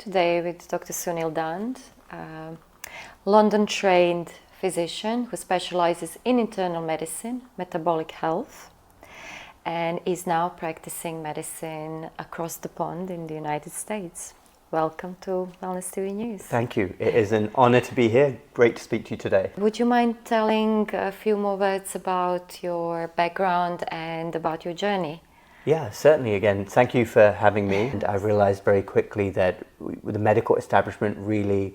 today with Dr. Suneel Dhand, a London-trained physician who specializes in internal medicine, metabolic health, and is now practicing medicine across the pond in the United States. Welcome to Wellness TV News. Thank you. It is an honor to be here. Great to speak to you today. Would you mind telling a few more words about your background and about your journey? Yeah, certainly. Again, thank you for having me. And I realized very quickly that the medical establishment really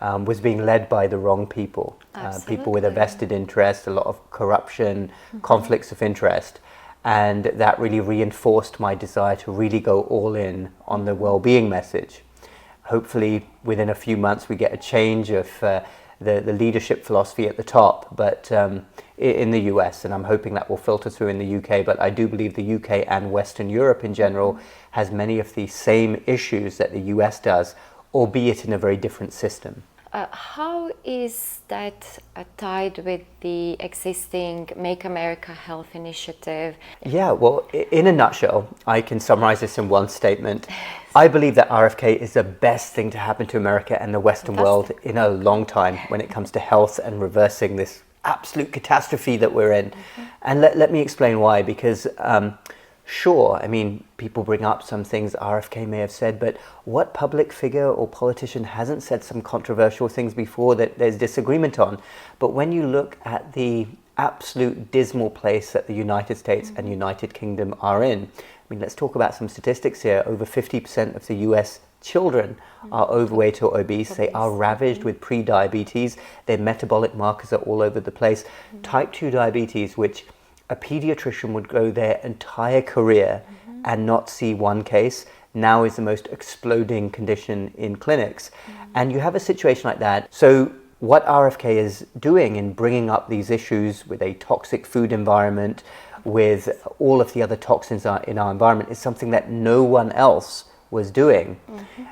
was being led by the wrong people. People with a vested interest, a lot of corruption, conflicts of interest. And that really reinforced my desire to really go all in on the well-being message. Hopefully, within a few months, we get a change of the leadership philosophy at the top, but in the US, and I'm hoping that will filter through in the UK, but I do believe the UK and Western Europe in general has many of the same issues that the US does, albeit in a very different system. How is that tied with the existing Make America Health initiative? Yeah, well, in a nutshell, I can summarize this in one statement. I believe that RFK is the best thing to happen to America and the Western world in a long time when it comes to health and reversing this absolute catastrophe that we're in. And let me explain why, because sure, I mean, people bring up some things RFK may have said, but what public figure or politician hasn't said some controversial things before that there's disagreement on? But when you look at the absolute dismal place that the United States and United Kingdom are in, I mean, let's talk about some statistics here. Over 50% of the US children are overweight or obese. They are ravaged with pre-diabetes. Their metabolic markers are all over the place. Type 2 diabetes, which a pediatrician would go their entire career and not see one case, now is the most exploding condition in clinics. And you have a situation like that. So what RFK is doing in bringing up these issues with a toxic food environment, with all of the other toxins in our environment, is something that no one else was doing.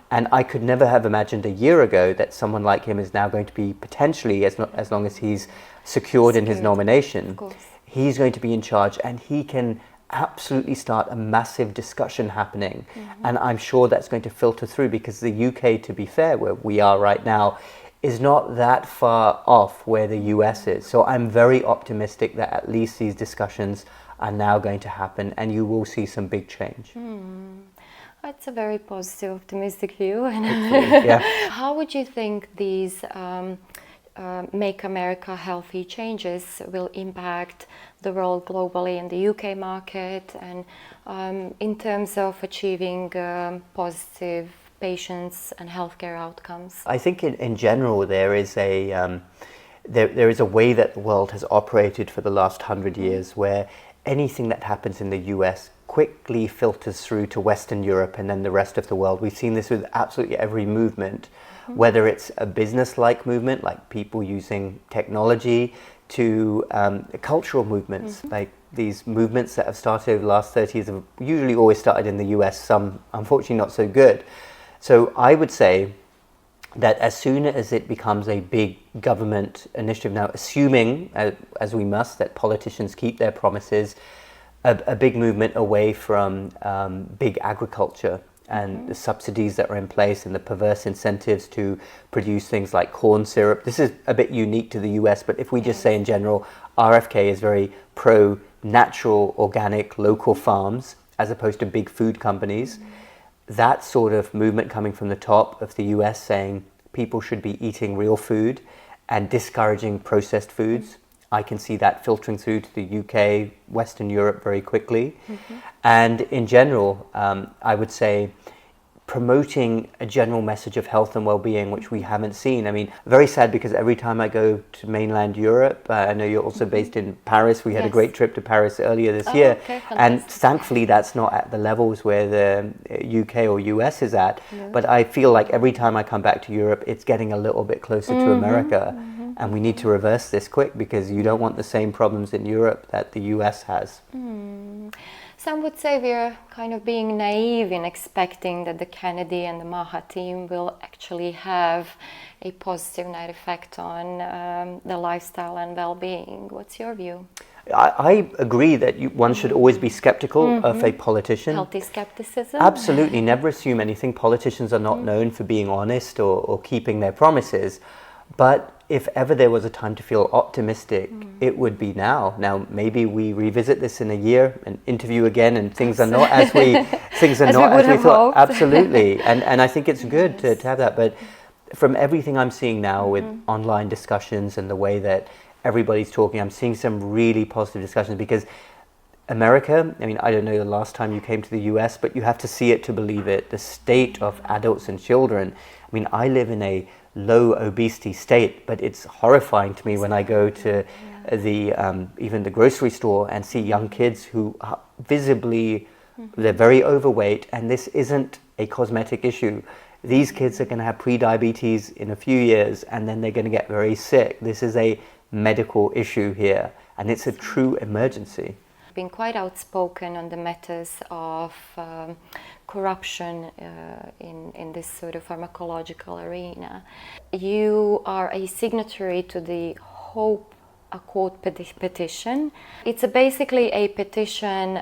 And I could never have imagined a year ago that someone like him is now going to be potentially, as long as he's secured in his nomination, he's going to be in charge, and he can absolutely start a massive discussion happening. And I'm sure that's going to filter through, because the UK, to be fair, where we are right now, is not that far off where the US is. So I'm very optimistic that at least these discussions are now going to happen, and you will see some big change. That's a very positive, optimistic view. Yeah. How would you think these Make America Healthy changes will impact the role globally in the UK market, and in terms of achieving positive patients and healthcare outcomes? I think in general there is a way that the world has operated for the last 100 years, where anything that happens in the US quickly filters through to Western Europe and then the rest of the world. We've seen this with absolutely every movement, whether it's a business-like movement, like people using technology, to cultural movements, like these movements that have started over the last 30 years have usually always started in the US, some unfortunately not so good. So I would say that as soon as it becomes a big government initiative, now assuming, as we must, that politicians keep their promises, a big movement away from big agriculture and the subsidies that are in place and the perverse incentives to produce things like corn syrup. This is a bit unique to the US, but if we just say in general, RFK is very pro-natural, organic, local farms, as opposed to big food companies. That sort of movement coming from the top of the US saying people should be eating real food and discouraging processed foods, I can see that filtering through to the UK, Western Europe very quickly. And in general, I would say promoting a general message of health and well-being, which we haven't seen. I mean, very sad, because every time I go to mainland Europe, I know you're also based in Paris. We had a great trip to Paris earlier this year. And thankfully, that's not at the levels where the UK or US is at. But I feel like every time I come back to Europe, it's getting a little bit closer to America. And we need to reverse this quick, because you don't want the same problems in Europe that the US has. Some would say we're kind of being naive in expecting that the Kennedy and the Maha team will actually have a positive net effect on the lifestyle and well-being. What's your view? I agree that one should always be skeptical of a politician. Healthy skepticism. Absolutely, never assume anything. Politicians are not known for being honest or keeping their promises. But if ever there was a time to feel optimistic, it would be now. Now, maybe we revisit this in a year and interview again, and things are not as we thought. Absolutely, and I think it's good to have that. But from everything I'm seeing now with online discussions and the way that everybody's talking, I'm seeing some really positive discussions, because America, I mean, I don't know the last time you came to the US, but you have to see it to believe it. The state of adults and children. I mean, I live in a low obesity state, but it's horrifying to me when I go to even the grocery store and see young kids who are visibly, they're very overweight, and this isn't a cosmetic issue. These kids are going to have pre-diabetes in a few years, and then they're going to get very sick. This is a medical issue here, and it's a true emergency. Been quite outspoken on the matters of corruption in this sort of pharmacological arena. You are a signatory to the Hope Accord petition. It's basically a petition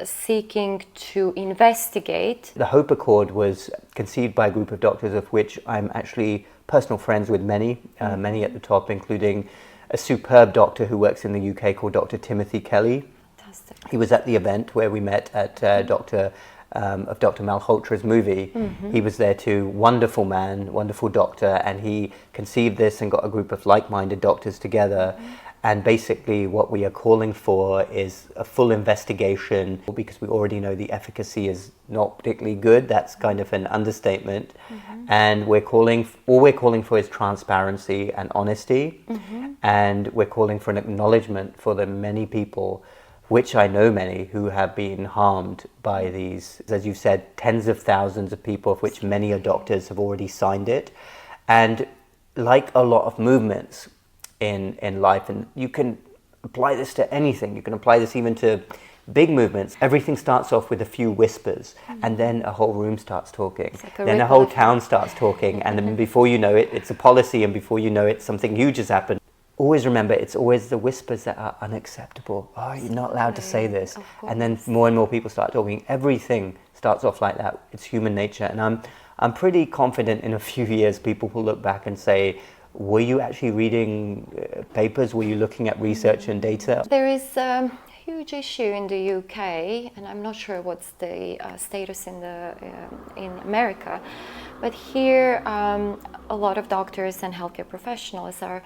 seeking to investigate. The Hope Accord was conceived by a group of doctors, of which I'm actually personal friends with many at the top, including a superb doctor who works in the UK called Dr Timothy Kelly. Fantastic. He was at the event where we met at Dr Malhotra's movie. He was there too. Wonderful man, wonderful doctor, and he conceived this and got a group of like-minded doctors together. And basically what we are calling for is a full investigation, because we already know the efficacy is not particularly good. That's kind of an understatement. And all we're calling for is transparency and honesty. And we're calling for an acknowledgement for the many people, which I know many, who have been harmed by these, as you said, tens of thousands of people, of which many are doctors, have already signed it. And like a lot of movements in life, and you can apply this to anything, you can apply this even to big movements, everything starts off with a few whispers, and then a whole room starts talking, then a whole town starts talking, and then before you know it, it's a policy, and before you know it, something huge has happened. Always remember, it's always the whispers that are unacceptable. Oh, you're not allowed to say this. And then more and more people start talking. Everything starts off like that. It's human nature. And I'm pretty confident in a few years people will look back and say, were you actually reading papers? Were you looking at research and data? There is a huge issue in the UK, and I'm not sure what's the status in America, but here a lot of doctors and healthcare professionals are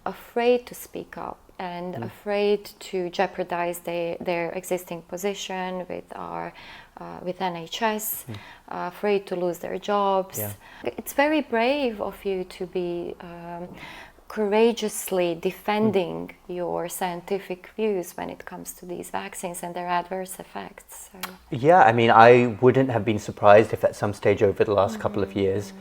afraid to speak up and afraid to jeopardize their existing position with NHS, afraid to lose their jobs. It's very brave of you to be courageously defending your scientific views when it comes to these vaccines and their adverse effects. So. Yeah, I mean, I wouldn't have been surprised if at some stage over the last couple of years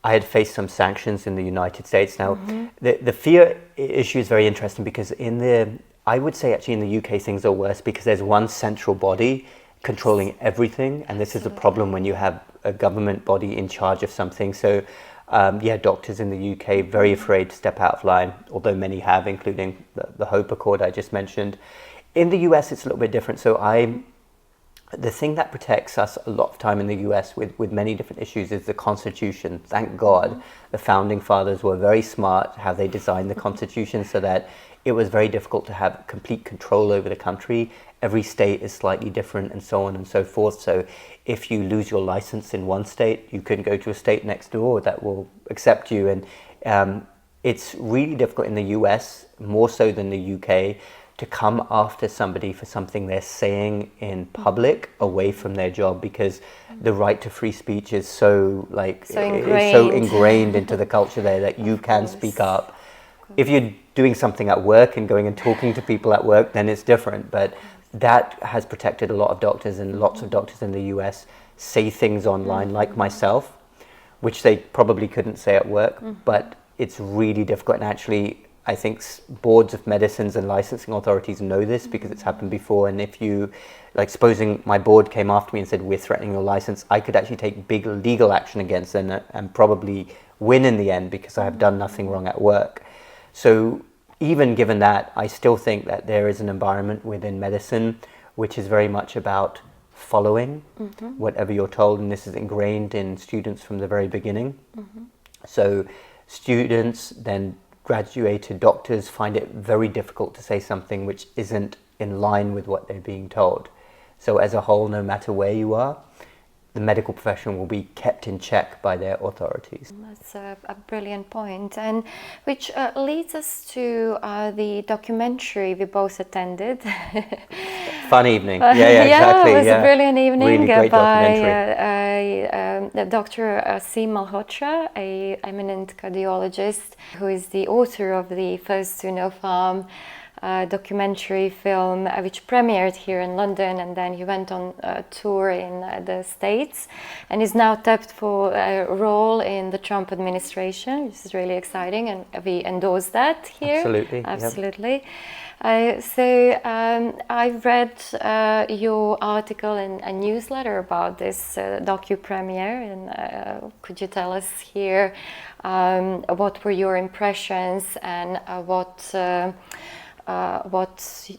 I had faced some sanctions in the United States. Now, the fear issue is very interesting, because I would say actually in the UK things are worse, because there's one central body controlling everything, and this is a problem when you have a government body in charge of something. So, doctors in the UK very afraid to step out of line, although many have, including the Hope Accord I just mentioned. In the US, it's a little bit different. So the thing that protects us a lot of time in the US with many different issues is the Constitution. Thank God the founding fathers were very smart how they designed the Constitution, so that it was very difficult to have complete control over the country. Every state is slightly different, and so on and so forth. So if you lose your license in one state, you can go to a state next door that will accept you. And it's really difficult in the US, more so than the UK, to come after somebody for something they're saying in public away from their job, because the right to free speech is so ingrained into the culture there that you can speak up. If you're doing something at work and going and talking to people at work, then it's different. But that has protected a lot of doctors, and lots of doctors in the US say things online, like myself, which they probably couldn't say at work. But it's really difficult, and actually I think boards of medicines and licensing authorities know this, because it's happened before. And if you, like, supposing my board came after me and said, we're threatening your license, I could actually take big legal action against them and probably win in the end, because I have done nothing wrong at work. So even given that, I still think that there is an environment within medicine which is very much about following whatever you're told, and this is ingrained in students from the very beginning. So students, then graduated doctors, find it very difficult to say something which isn't in line with what they're being told. So as a whole, no matter where you are, the medical profession will be kept in check by their authorities. That's a brilliant point, and which leads us to the documentary we both attended. Fun evening. Yeah, exactly. It was a brilliant evening really great by Dr. Jasmina Paul, an eminent cardiologist who is the author of the first Suneel film documentary film, which premiered here in London, and then he went on a tour in the States, and is now tapped for a role in the Trump administration, which is really exciting, and we endorse that here. Absolutely. I've read your article in a newsletter about this docu-premiere, and could you tell us here what were your impressions, and what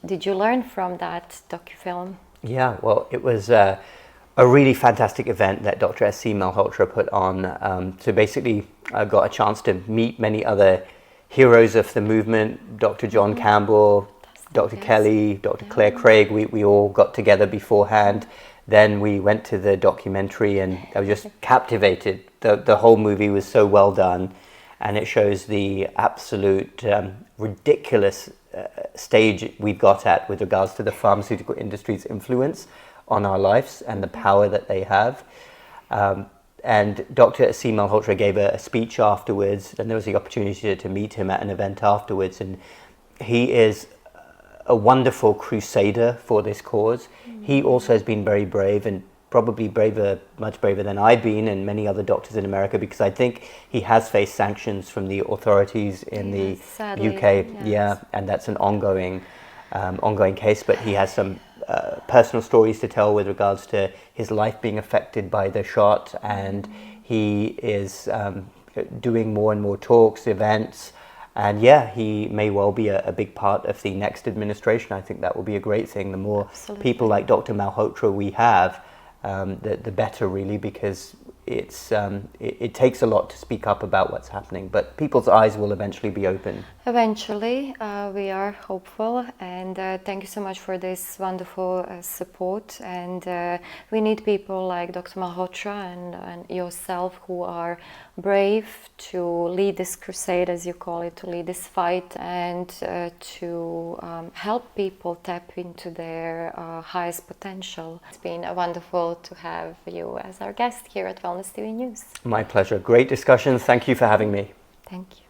did you learn from that docu-film? Yeah, well, it was a really fantastic event that Dr. Jasmina Paul put on. So basically, I got a chance to meet many other heroes of the movement, Dr. John Campbell, Dr. Kelly, Dr. Claire Craig. We all got together beforehand. Then we went to the documentary, and I was just captivated. The whole movie was so well done, and it shows the absolute ridiculous stage we've got at with regards to the pharmaceutical industry's influence on our lives and the power that they have. And Dr. Jasmina Paul gave a speech afterwards, and there was the opportunity to meet him at an event afterwards, and he is a wonderful crusader for this cause. He also has been very brave, and probably much braver than I've been and many other doctors in America, because I think he has faced sanctions from the authorities in the UK. Yeah, and that's an ongoing case. But he has some personal stories to tell with regards to his life being affected by the shot, and he is doing more and more talks, events. And yeah, he may well be a big part of the next administration. I think that will be a great thing. The more people like Dr. Malhotra we have, the better, really, because it takes a lot to speak up about what's happening, but people's eyes will eventually be open. Eventually, we are hopeful, and thank you so much for this wonderful support, and we need people like Dr. Malhotra and yourself who are brave to lead this crusade, as you call it, to lead this fight, and to help people tap into their highest potential. It's been wonderful to have you as our guest here at Wellness TV News. My pleasure. Great discussion. Thank you for having me. Thank you.